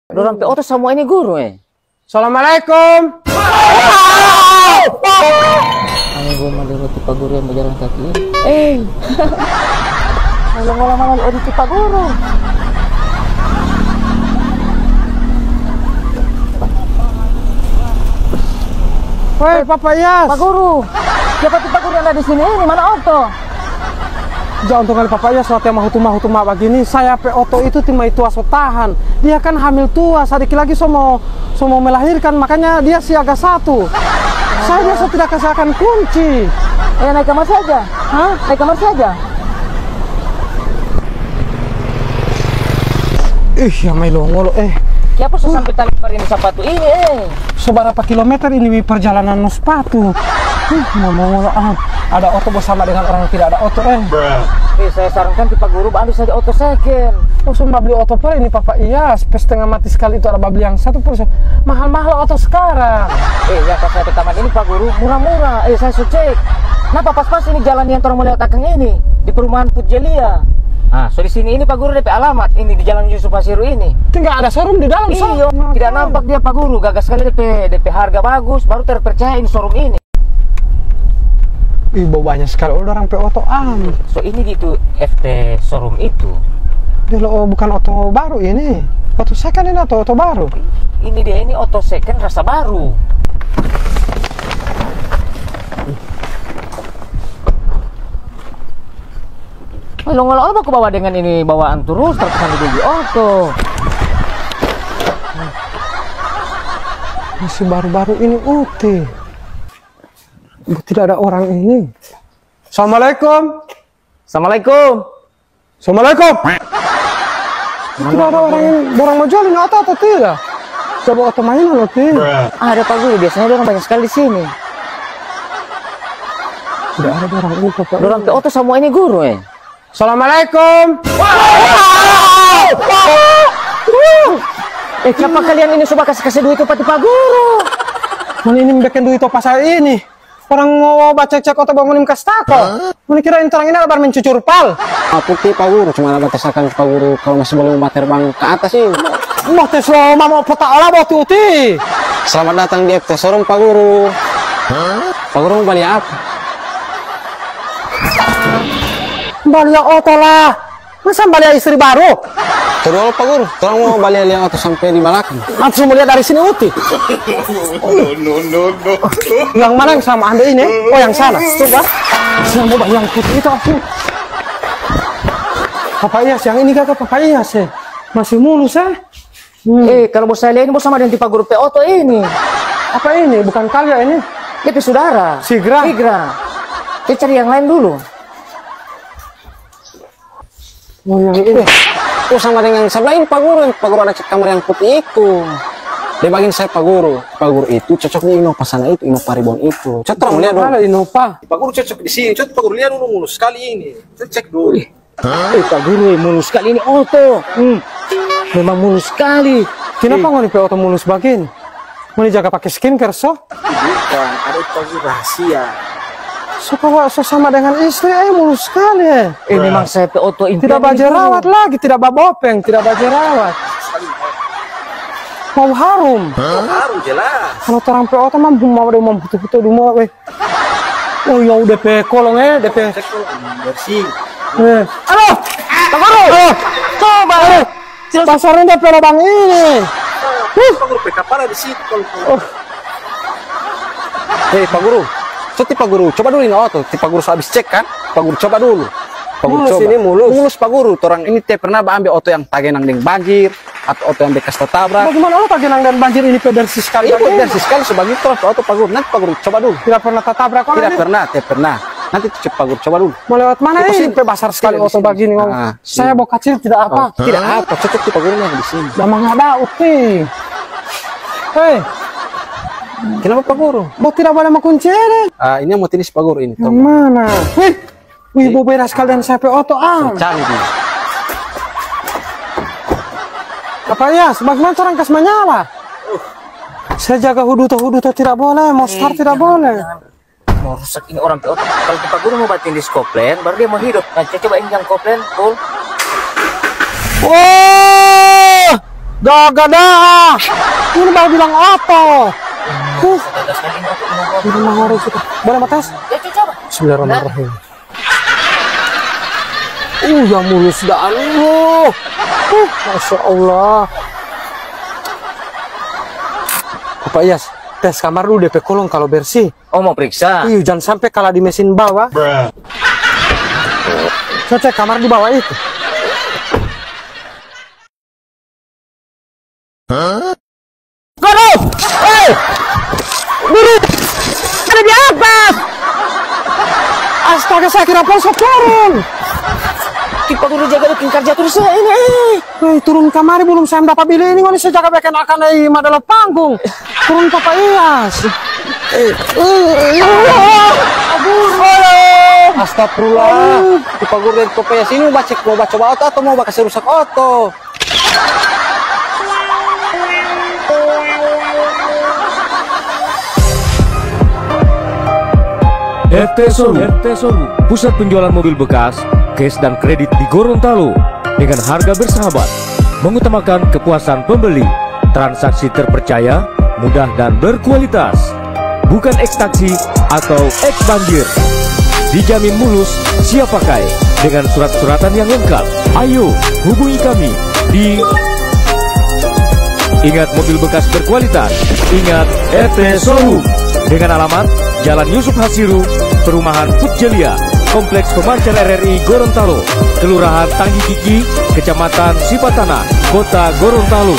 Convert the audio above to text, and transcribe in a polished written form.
Dorang PO tuh semua ini guru Assalamualaikum. Ayo gue mau tipe guru yang berjalan kaki. Malam-malam di tipe guru. Woi, Papa Iyas. Pak Guru. Siapa tipe guru yang ada di sini? Ini mana Oto? Jangan untuk kali Papa Iyas waktu yang mahutuma begini. Saya pe Oto itu timai tua so tahan. Dia kan hamil tua, sedikit lagi mau melahirkan, makanya dia siaga satu. Saya biasa tidak kasihkan kunci. Naik kamar saja. Hah? Naik kamar saja. Ya mai longolo Siapa sampai tali par ini sepatu ini Seberapa kilometer ini perjalanan no sepatu. Ngomong ada Oto bersama dengan orang yang tidak ada Oto saya sarankan Pak Guru ambil saja Oto second. Cuma beli Oto per ini Papa Iyas, setengah mati sekali itu ada beli yang satu pun mahal-mahal Oto sekarang. Yang pas saya ke taman ini Pak Guru murah-murah. Saya cek. Kenapa pas-pas ini jalan yang orang melihat akang ini di perumahan Pujelia. So di sini ini Pak Guru DP alamat ini di Jalan Yusuf Pasiru ini. Tinggal ada showroom di dalam. Iya, tidak nampak dia Pak Guru. Gagas sekali DP harga bagus, baru terpercaya ini showroom ini. Bau banyak sekali orang pe Oto So ini di itu FT showroom itu. Bukan Oto baru ini. Oto second ini atau Oto baru? Ini dia ini Oto second rasa baru. Ngolong-ngolong aku bawa dengan ini bawaan terus terkesan di Oto. Masih baru-baru ini Uti. Tidak ada orang ini. Assalamualaikum. Assalamualaikum. Assalamualaikum. Tidak ada orang ini. Orang mau jual ini atau tidak? Coba Oto mainan loh Ada Pak Guru, biasanya orang banyak sekali di sini. Tidak ada orang ini Papa. Orang ke Oto semua ini guru Assalamualaikum. Siapa kalian ini coba kasih duit ke Pak Guru? Mana ini bikin duit apa saya ini? Orang mau baca cek Oto bangunin kastako. Mana kira orang ini lebar mencucur pal? Aku Pak Guru cuma ada batasakan Pak Guru kalau masih belum terbang ke atas sih. Mau tes mau peta olah buat Uti. Selamat datang di FT Showroom Pak Guru. Pak Guru mau beli apa? Balik Oto lah. Masa balik istri baru? Kedua Pak Guru, tolong mau balik liang Oto sampai di belakang. Langsung melihat dari sini Uti. No. Yang mana yang sama Anda ini? Oh yang sana. Coba. Saya mau yang putih itu aku. Papa Iyas yang ini kakak Papa Iyas masih mulus Kalau bos saya lihat ini bos sama dengan Pak Guru PO Oto ini. Apa ini? Bukan kalian ini? Itu saudara. Sigra. Kita cari yang lain dulu. Oh yang ini. Sama dengan sebelah ini Pak Guru. Pak Guru ada cek kamar yang putih itu. Dia bagian saya Pak Guru. Pak Guru itu cocoknya Innova sana itu, Innova Ribbon itu. Coba lihat dulu. Ada Innova. Pak Guru cocok di sini. Coba Pak Guru lihat dulu mulus sekali ini. Kita cek dulu. Pak Guru mulus sekali ini Oto. Memang mulus sekali. Kenapa nggak Oto mulus begini? Mau dijaga pakai skincare Bukan, ada Pak Guru rahasia. Suka sama dengan istri mulus sekali Memang saya PO Oto ini tidak baca rawat lagi, tidak babopeng, tidak baca rawat. Mau harum. Harum jelas. Kalau orang PO Oto mau ada mau foto-foto dulu Oh ya udah kolong DP bersih. Aduh, Pak Guru. Coba. Pasarnya DP lubang ini. Pak Guru PK pada di situ. Pak Guru. Pak Guru, coba dulu ini Oto. Pak Guru habis cek kan? Pak Guru coba dulu. Pak Guru coba. Ini mulus Pak Guru. Orang ini pernah ambil Oto yang tagenang dengan banjir atau Oto yang bekas tertabrak. Bagaimana lo tagenang dan banjir ini bersih sekali? Iya, bersih sekali sebagai terus Oto Pak Guru. Nanti Pak Guru coba dulu. Tidak pernah tertabrak orang? Tidak pernah. Nanti cek Pak Guru coba dulu. Mau lewat mana ini? Besar sekali Oto begini. Saya bawa kecil tidak apa. Tidak apa. Cocok Pak Guru yang di sini. Memang ada Uti. Kenapa Pak Guru? Mau tidak boleh mengunci ini? Ini yang mau tenis Pak Guru ini. Yang mana? Wih, beres kalian saya PO Oto Canggih. Apa ya? Bagaimana orang kas menyala? Saya jaga hudu tidak boleh, mau start tidak boleh. Mau rusak ini orang PO Oto. Kalau Pak Guru mau batin di koplen, baru dia mau hidup. Coba ini yang koplen, full. Gak dah. Ini baru bilang apa? Ini mah orang suka. Boleh matas? Ya coba. Bismillahirrahmanirrahim. Yang mulus dah lu. Masya Allah. Bapak Iyas, tes kamar dulu DP kolong kalau bersih. Oh mau periksa? Iya, jangan sampai kalah di mesin bawah. Saya cek kamar di bawah itu. Guru! Hei! Guru! Ada di atas! Astaga, saya kira polsek turun. Kita guru jaga di kerja terus ini. Turun kamari belum saya dapat beli ini. Ini saya jaga beken akan madalah panggung. Turun Papa Iyas. Astagfirullah. Di pagur dari Papa Iyas ini mau baca oto atau mau bakal rusak oto? FT Showroom, pusat penjualan mobil bekas, cash dan kredit di Gorontalo dengan harga bersahabat, mengutamakan kepuasan pembeli, transaksi terpercaya, mudah dan berkualitas, bukan ekstaksi atau eks banjir, dijamin mulus, siap pakai dengan surat-suratan yang lengkap. Ayo hubungi kami di Ingat mobil bekas berkualitas, ingat FT Showroom dengan alamat Jalan Yusuf Hasiru, Perumahan Putjelia, Kompleks Pemancar RRI Gorontalo, Kelurahan Tanggi Kiki, Kecamatan Sipatana, Kota Gorontalo.